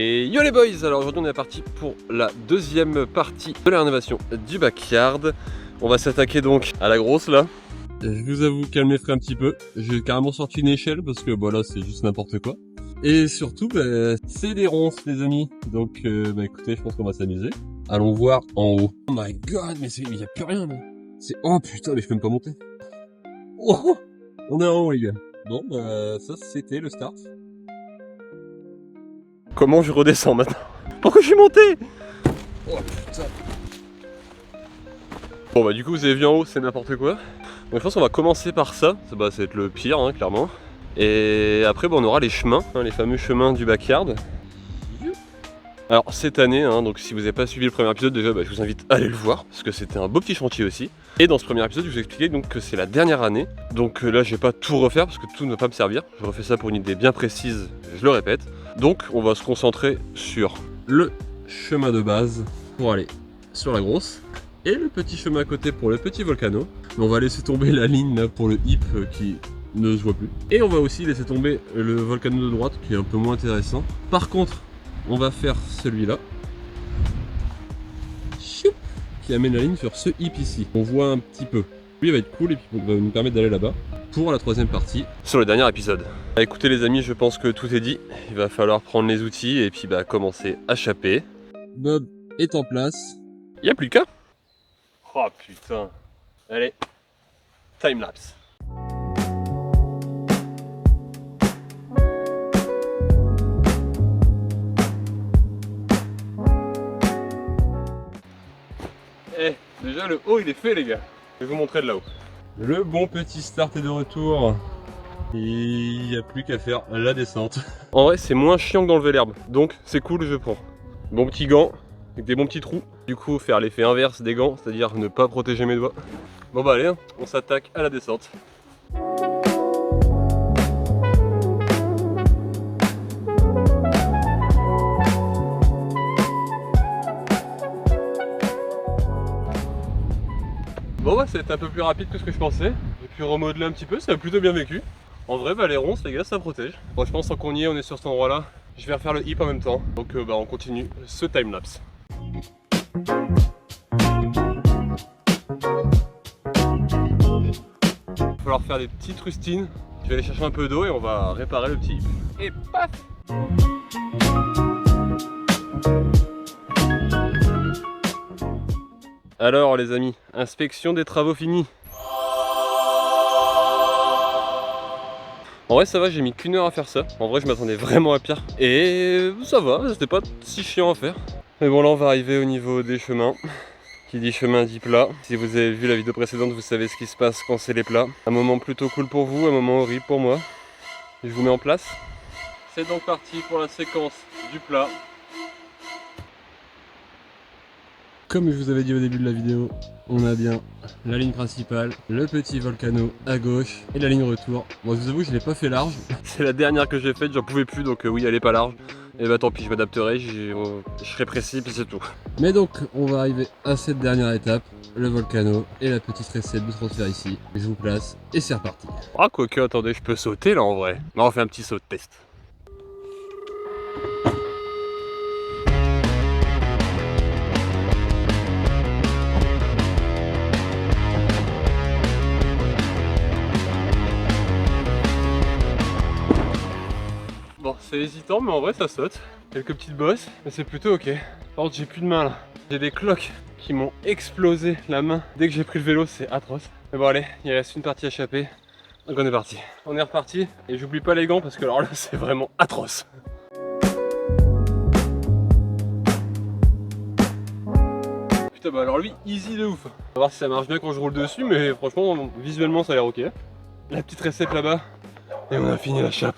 Et yo les boys, alors aujourd'hui on est parti pour la deuxième partie de la rénovation du backyard. On va s'attaquer donc à la grosse là. Je vous avoue qu'elle m'effraie un petit peu. J'ai carrément sorti une échelle parce que là c'est juste n'importe quoi. Et surtout c'est des ronces les amis. Donc écoutez, je pense qu'on va s'amuser. Allons voir en haut. Oh my god, mais il y a plus rien là. Oh putain, mais je peux même pas monter. Oh, on est en haut les gars. Bon ça c'était le start. Comment je redescends maintenant? Pourquoi je suis monté? Oh putain. Bon du coup vous avez vu en haut, c'est n'importe quoi. Donc je pense qu'on va commencer par ça. Ça va être le pire hein, clairement. Et après on aura les chemins, les fameux chemins du backyard. Alors cette année, donc si vous n'avez pas suivi le premier épisode déjà, je vous invite à aller le voir parce que c'était un beau petit chantier aussi. Et dans ce premier épisode, je vous expliquais donc que c'est la dernière année. Donc là, je vais pas tout refaire parce que tout ne va pas me servir. Je refais ça pour une idée bien précise, je le répète. Donc on va se concentrer sur le chemin de base pour aller sur la grosse et le petit chemin à côté pour le petit volcano. Mais on va laisser tomber la ligne là pour le hip qui ne se voit plus. Et on va aussi laisser tomber le volcano de droite qui est un peu moins intéressant. Par contre, on va faire celui-là qui amène la ligne sur ce hip ici. On voit un petit peu. Lui il va être cool et puis il va nous permettre d'aller là-bas pour la troisième partie sur le dernier épisode. Écoutez les amis, je pense que tout est dit. Il va falloir prendre les outils et puis commencer à chaper. Bob est en place. Il n'y a plus qu'à. Oh putain. Allez, timelapse. Déjà le haut il est fait les gars. Je vais vous montrer de là-haut. Le bon petit start est de retour. Il n'y a plus qu'à faire la descente. En vrai c'est moins chiant que d'enlever l'herbe. Donc c'est cool, je prends. Bon petit gant avec des bons petits trous. Du coup faire l'effet inverse des gants, c'est-à-dire ne pas protéger mes doigts. Bon allez, on s'attaque à la descente. Bon c'était un peu plus rapide que ce que je pensais. J'ai pu remodeler un petit peu, ça a plutôt bien vécu. En vrai les ronces les gars ça protège. Bon je pense qu'on y est, on est sur cet endroit là. Je vais refaire le hip en même temps. Donc on continue ce timelapse. Il va falloir faire des petites rustines. Je vais aller chercher un peu d'eau et on va réparer le petit hip. Et paf! Alors les amis, inspection des travaux finis. En vrai ça va, j'ai mis qu'une heure à faire ça. En vrai je m'attendais vraiment à pire. Et ça va, c'était pas si chiant à faire. Mais bon là on va arriver au niveau des chemins. Qui dit chemin dit plat. Si vous avez vu la vidéo précédente, vous savez ce qui se passe quand c'est les plats. Un moment plutôt cool pour vous, un moment horrible pour moi. Je vous mets en place. C'est donc parti pour la séquence du plat. Comme je vous avais dit au début de la vidéo, on a bien la ligne principale, le petit volcano à gauche et la ligne retour. Bon, je vous avoue que je l'ai pas fait large. C'est la dernière que j'ai faite, j'en pouvais plus, donc oui, elle est pas large. Et tant pis, je m'adapterai, je serai précis, puis c'est tout. Mais donc, on va arriver à cette dernière étape, le volcano et la petite recette de transfert ici. Je vous place et c'est reparti. Ah, quoique, attendez, je peux sauter là en vrai. Non, on fait un petit saut de test. Bon, c'est hésitant, mais en vrai ça saute. Quelques petites bosses, mais c'est plutôt ok. Par contre, j'ai plus de main là. J'ai des cloques qui m'ont explosé la main dès que j'ai pris le vélo, c'est atroce. Mais bon, allez, il reste une partie à échapper. Donc on est parti. On est reparti et j'oublie pas les gants parce que alors là, c'est vraiment atroce. Putain, alors lui, easy de ouf. On va voir si ça marche bien quand je roule dessus, mais franchement, visuellement, ça a l'air ok. La petite recette là-bas et on a fini la chape.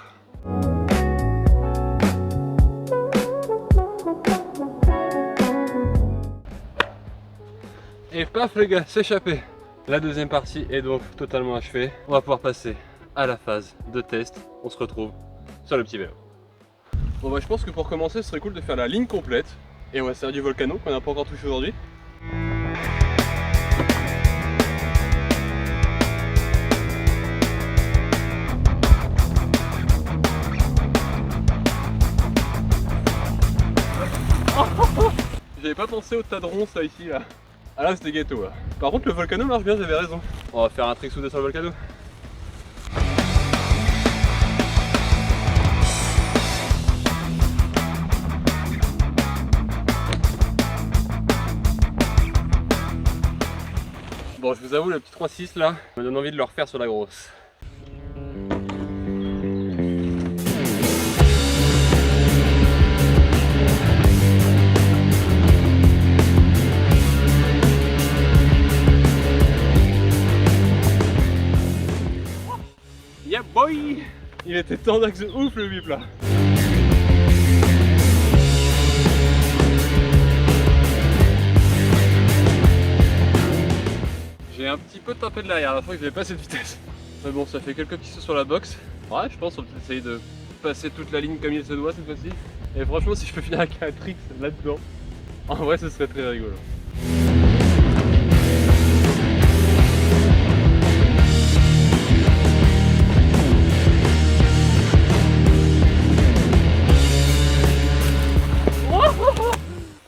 Et paf les gars, c'est échappé. La deuxième partie est donc totalement achevée. On va pouvoir passer à la phase de test. On se retrouve sur le petit vélo. Bon je pense que pour commencer ce serait cool de faire la ligne complète. Et on va se faire du volcano qu'on n'a pas encore touché aujourd'hui. J'avais pas pensé au tas de ronces là ici là. Ah là c'était ghetto là. Par contre le volcano marche bien, j'avais raison. On va faire un trick soudé sur le volcano. Bon, je vous avoue, le petit 3.6 là me donne envie de le refaire sur la grosse. Yeah boy! Il était tendax de ouf le bip là. J'ai un petit peu tapé de l'arrière, la fois que j'avais pas cette vitesse. Mais bon, ça fait quelques petits sauts sur la box. Ouais, je pense qu'on peut essayer de passer toute la ligne comme il se doit cette fois-ci. Et franchement, si je peux finir avec un trick là-dedans, en vrai, ce serait très rigolo.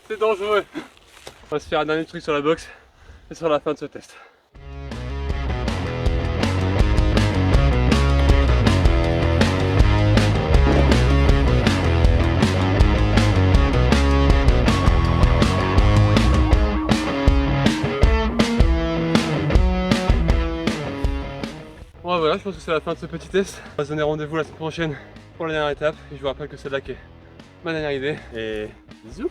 C'est dangereux. On va se faire un dernier truc sur la box et sur la fin de ce test. Bon voilà, je pense que c'est la fin de ce petit test. On va se donner rendez-vous la semaine prochaine pour la dernière étape. Et je vous rappelle que c'est là qui est ma dernière idée. Et bisous.